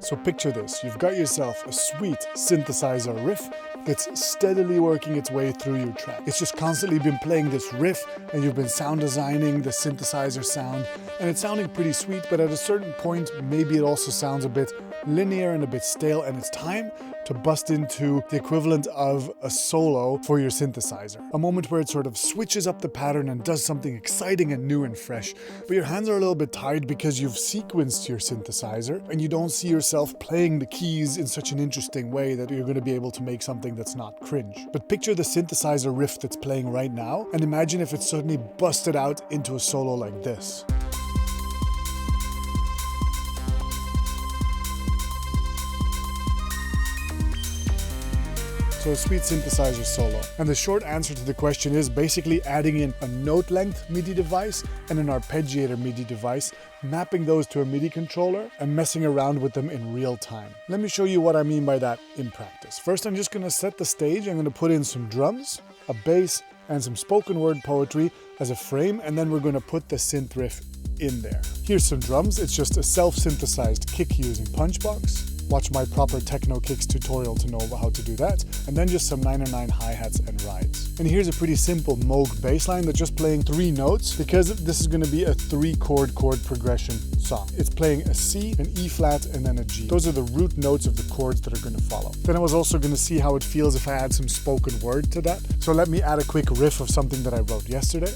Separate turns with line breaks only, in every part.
So picture this, you've got yourself a sweet synthesizer riff that's steadily working its way through your track. It's just constantly been playing this riff and you've been sound designing the synthesizer sound and it's sounding pretty sweet, but at a certain point maybe it also sounds a bit linear and a bit stale, and it's time to bust into the equivalent of a solo for your synthesizer. A moment where it sort of switches up the pattern and does something exciting and new and fresh, but your hands are a little bit tired because you've sequenced your synthesizer and you don't see yourself playing the keys in such an interesting way that you're going to be able to make something that's not cringe. But picture the synthesizer riff that's playing right now and imagine if it suddenly busted out into a solo like this. So a sweet synthesizer solo. And the short answer to the question is basically adding in a note length MIDI device and an arpeggiator MIDI device, mapping those to a MIDI controller and messing around with them in real time. Let me show you what I mean by that in practice. First, I'm just going to set the stage. I'm going to put in some drums, a bass, and some spoken word poetry as a frame, and then we're going to put the synth riff in there. Here's some drums. It's just a self-synthesized kick using Punchbox. Watch my proper techno kicks tutorial to know how to do that. And then just some 909 hi-hats and rides. And here's a pretty simple Moog bass line that's just playing 3 notes because this is going to be a 3-chord progression song. It's playing a C, an E flat, and then a G. Those are the root notes of the chords that are going to follow. Then I was also going to see how it feels if I add some spoken word to that. So let me add a quick riff of something that I wrote yesterday.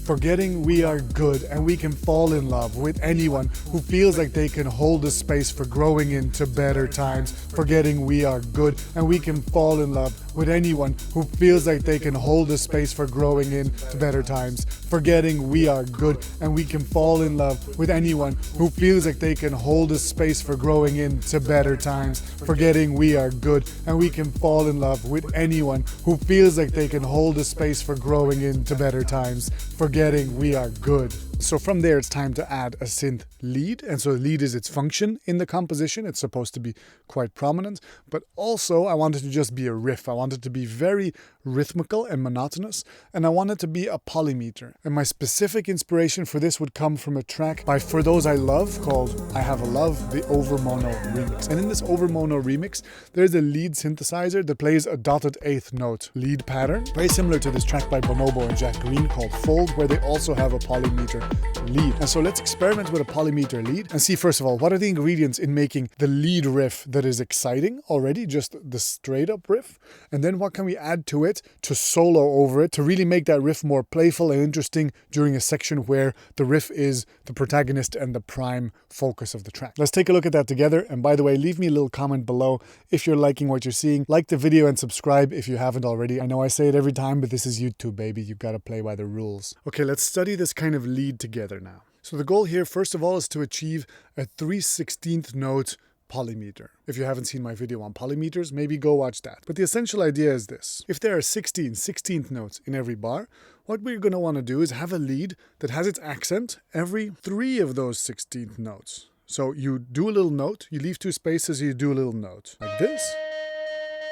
Forgetting we are good and we can fall in love with anyone who feels like they can hold a space for growing into better times. Forgetting we are good and we can fall in love with anyone who feels like they can hold a space for growing into better times. Forgetting we are good and we can fall in love with anyone who feels like they can hold a space for growing into better times. Forgetting we are good and we can fall in love with anyone who feels like they can hold a space for growing into better times. Forgetting we are good. So from there, it's time to add a synth lead. And so lead is its function in the composition. It's supposed to be quite prominent, but also I want it to just be a riff. I want it to be very rhythmical and monotonous, and I want it to be a polymeter. And my specific inspiration for this would come from a track by For Those I Love called I Have a Love, the Over Mono remix. And in this Over Mono remix, there's a lead synthesizer that plays a dotted 8th note lead pattern, very similar to this track by Bonobo and Jack Green called Fold, where they also have a polymeter lead. And so let's experiment with a polymeter lead and see, first of all, what are the ingredients in making the lead riff that is exciting already, just the straight up riff, and then what can we add to it to solo over it to really make that riff more playful and interesting during a section where the riff is the protagonist and the prime focus of the track. Let's take a look at that together. And by the way, leave me a little comment below if you're liking what you're seeing. Like the video and subscribe if you haven't already. I know I say it every time, but this is YouTube, baby. You've got to play by the rules. Okay, let's study this kind of lead together now. So the goal here, first of all, is to achieve a 3/16th note polymeter. If you haven't seen my video on polymeters, maybe go watch that. But the essential idea is this. If there are 16th notes in every bar, what we're going to want to do is have a lead that has its accent every 3 of those 16th notes. So you do a little note, you leave 2 spaces, you do a little note. Like this,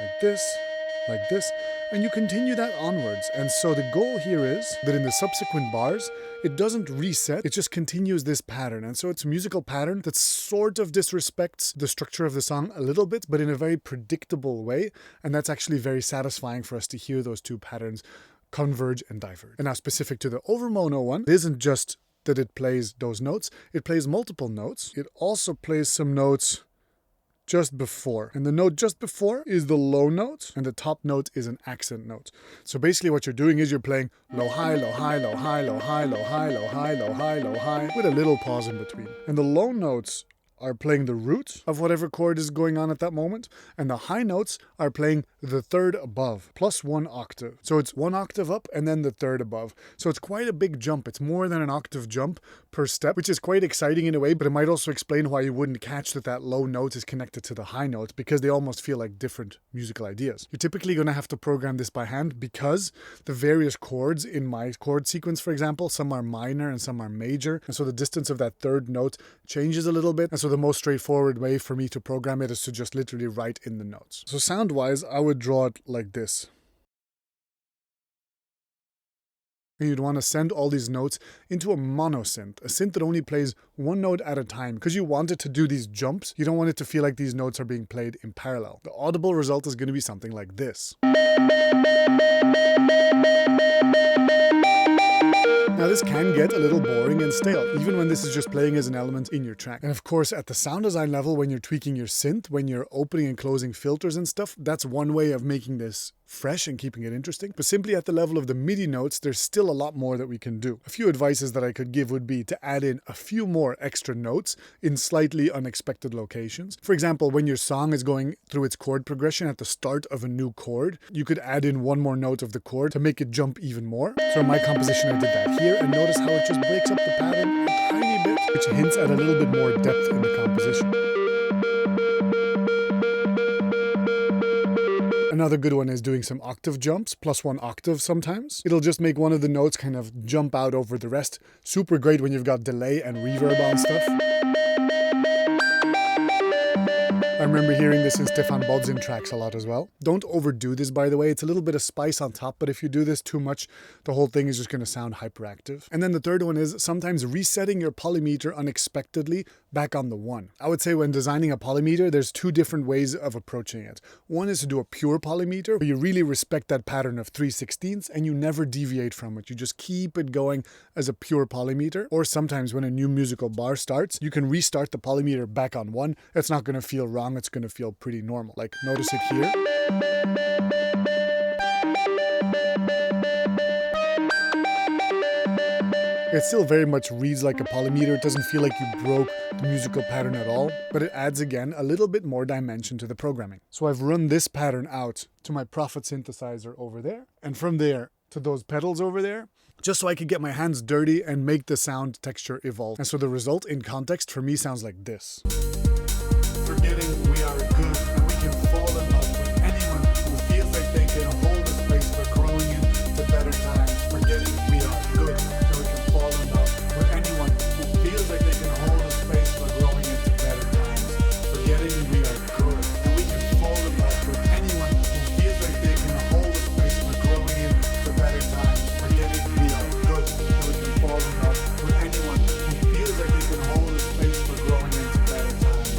like this, like this, and you continue that onwards. And so the goal here is that in the subsequent bars, it doesn't reset, it just continues this pattern. And so it's a musical pattern that sort of disrespects the structure of the song a little bit, but in a very predictable way. And that's actually very satisfying for us to hear those 2 patterns converge and diverge. And now specific to the over mono one, it isn't just that it plays those notes, it plays multiple notes. It also plays some notes just before. And the note just before is the low note, and the top note is an accent note. So basically what you're doing is you're playing low, high, low, high, low, high, low, high, low, high, low, high, low, high, low, high, with a little pause in between. And the low notes are playing the root of whatever chord is going on at that moment, and the high notes are playing the 3rd above, plus 1 octave. So it's 1 octave up and then the 3rd above. So it's quite a big jump. It's more than an octave jump per step, which is quite exciting in a way, but it might also explain why you wouldn't catch that low note is connected to the high note, because they almost feel like different musical ideas. You're typically going to have to program this by hand because the various chords in my chord sequence, for example, some are minor and some are major. And so the distance of that 3rd note changes a little bit. And so the most straightforward way for me to program it is to just literally write in the notes. So sound-wise, I would draw it like this. And you'd want to send all these notes into a monosynth, a synth that only plays one note at a time. Because you want it to do these jumps, you don't want it to feel like these notes are being played in parallel. The audible result is going to be something like this. Now this can get a little boring and stale, even when this is just playing as an element in your track. And of course, at the sound design level, when you're tweaking your synth, when you're opening and closing filters and stuff, that's one way of making this fresh and keeping it interesting. But simply at the level of the MIDI notes, there's still a lot more that we can do. A few advices that I could give would be to add in a few more extra notes in slightly unexpected locations. For example, when your song is going through its chord progression at the start of a new chord, you could add in one more note of the chord to make it jump even more. So in my composition, I did that here, and notice how it just breaks up the pattern a tiny bit, which hints at a little bit more depth in the composition. Another good one is doing some octave jumps, +1 octave sometimes. It'll just make one of the notes kind of jump out over the rest. Super great when you've got delay and reverb on stuff. I remember hearing this in Stefan Bodzin tracks a lot as well. Don't overdo this, by the way. It's a little bit of spice on top, but if you do this too much, the whole thing is just going to sound hyperactive. And then the third one is sometimes resetting your polymeter unexpectedly back on the 1. I would say when designing a polymeter, there's two different ways of approaching it. One is to do a pure polymeter, where you really respect that pattern of 3/16 and you never deviate from it. You just keep it going as a pure polymeter. Or sometimes when a new musical bar starts, you can restart the polymeter back on 1. It's not going to feel wrong. It's going to feel pretty normal. Like, notice it here. It still very much reads like a polymeter. It doesn't feel like you broke the musical pattern at all, but it adds again a little bit more dimension to the programming. So I've run this pattern out to my Prophet synthesizer over there, and from there to those pedals over there, just so I could get my hands dirty and make the sound texture evolve. And so the result in context for me sounds like this. Forgetting we are good and we can fall in love with anyone who feels like they can hold a space for growing into better times. Forgetting we are good and we can fall in love with anyone who feels like they can hold a space for growing into better times. Forgetting we are good and we can fall in love with anyone who feels like they can hold a space for growing into better times. Forgetting we are good and we can fall in love with anyone who feels like they can hold a space for growing into better times.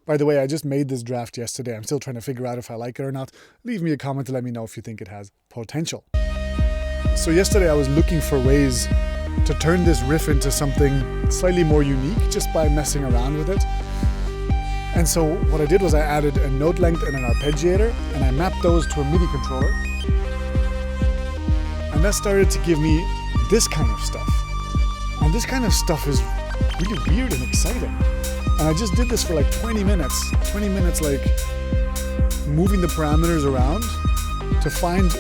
By the way, I just made this draft yesterday. I'm still trying to figure out if I like it or not. Leave me a comment to let me know if you think it has potential. So yesterday I was looking for ways to turn this riff into something slightly more unique just by messing around with it. And so what I did was I added a note length and an arpeggiator, and I mapped those to a MIDI controller. And that started to give me this kind of stuff. And this kind of stuff is really weird and exciting. And I just did this for like 20 minutes. 20 minutes like moving the parameters around to find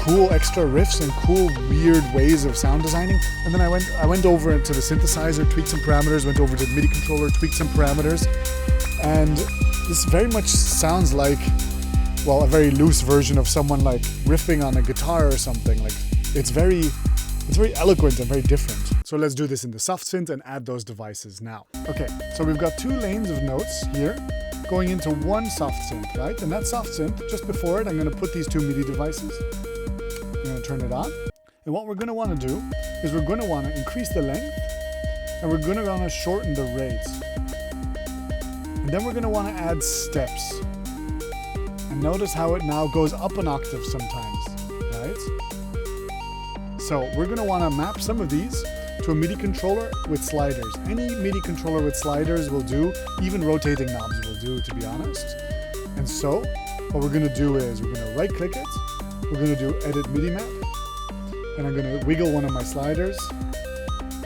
cool extra riffs and cool weird ways of sound designing. And then I went over to the synthesizer, tweaked some parameters, went over to the MIDI controller, tweaked some parameters. And this very much sounds like, well, a very loose version of someone like riffing on a guitar or something. Like it's very eloquent and very different. So let's do this in the soft synth and add those devices now. Okay, so we've got 2 lanes of notes here going into one soft synth, right? And that soft synth, just before it, I'm going to put these 2 MIDI devices. I'm going to turn it on. And what we're going to want to do is we're going to want to increase the length and we're going to want to shorten the rates. And then we're going to want to add steps. And notice how it now goes up an octave sometimes, right? So we're going to want to map some of these to a MIDI controller with sliders. Any MIDI controller with sliders will do, even rotating knobs will do, to be honest. And so what we're going to do is we're going to right click it, we're going to do edit MIDI map, and I'm going to wiggle one of my sliders,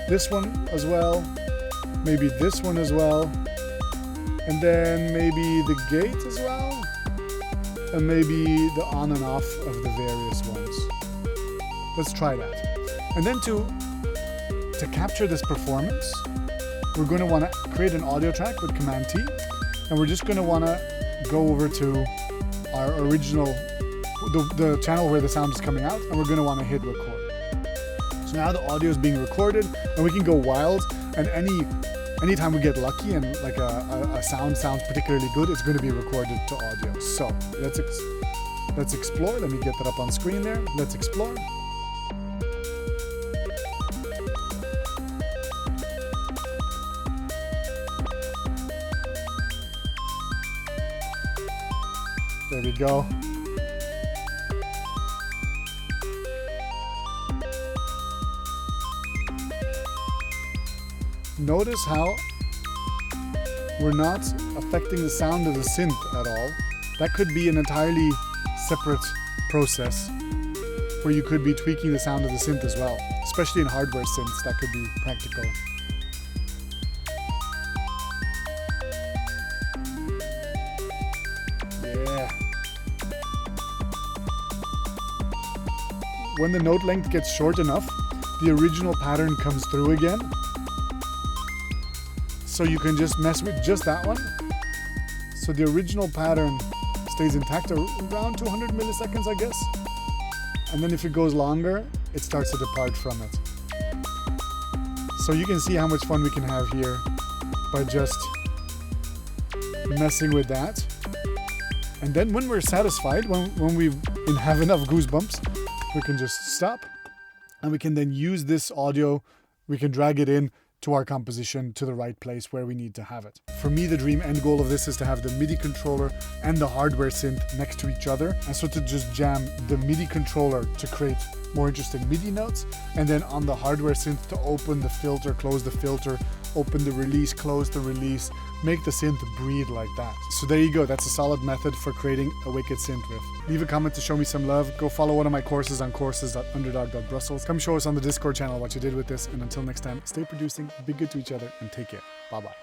this one as well, maybe this one as well, and then maybe the gate as well, and maybe the on and off of the various ones. Let's try that. And then to capture this performance, we're going to want to create an audio track with Command T, and we're just going to want to go over to our original, the channel where the sound is coming out, and we're going to want to hit record. So now the audio is being recorded, and we can go wild, and anytime we get lucky and like a sound sounds particularly good, it's going to be recorded to audio. So let's Let's explore. Let me get that up on screen there. Let's explore. There we go. Notice how we're not affecting the sound of the synth at all. That could be an entirely separate process where you could be tweaking the sound of the synth as well, especially in hardware synths. That could be practical. Yeah. When the note length gets short enough, the original pattern comes through again. So you can just mess with just that one. So the original pattern stays intact around 200 milliseconds, I guess. And then if it goes longer, it starts to depart from it. So you can see how much fun we can have here by just messing with that. And then when we're satisfied, when we have enough goosebumps, we can just stop and we can then use this audio, we can drag it in to our composition to the right place where we need to have it. For me, the dream end goal of this is to have the MIDI controller and the hardware synth next to each other. And so to just jam the MIDI controller to create more interesting MIDI notes, and then on the hardware synth to open the filter, close the filter, open the release, close the release, make the synth breathe like that. So there you go, that's a solid method for creating a wicked synth riff. Leave a comment to show me some love. Go follow one of my courses on courses.underdog.brussels. Come show us on the Discord channel what you did with this, and until next time, stay producing, be good to each other, and take care. Bye-bye.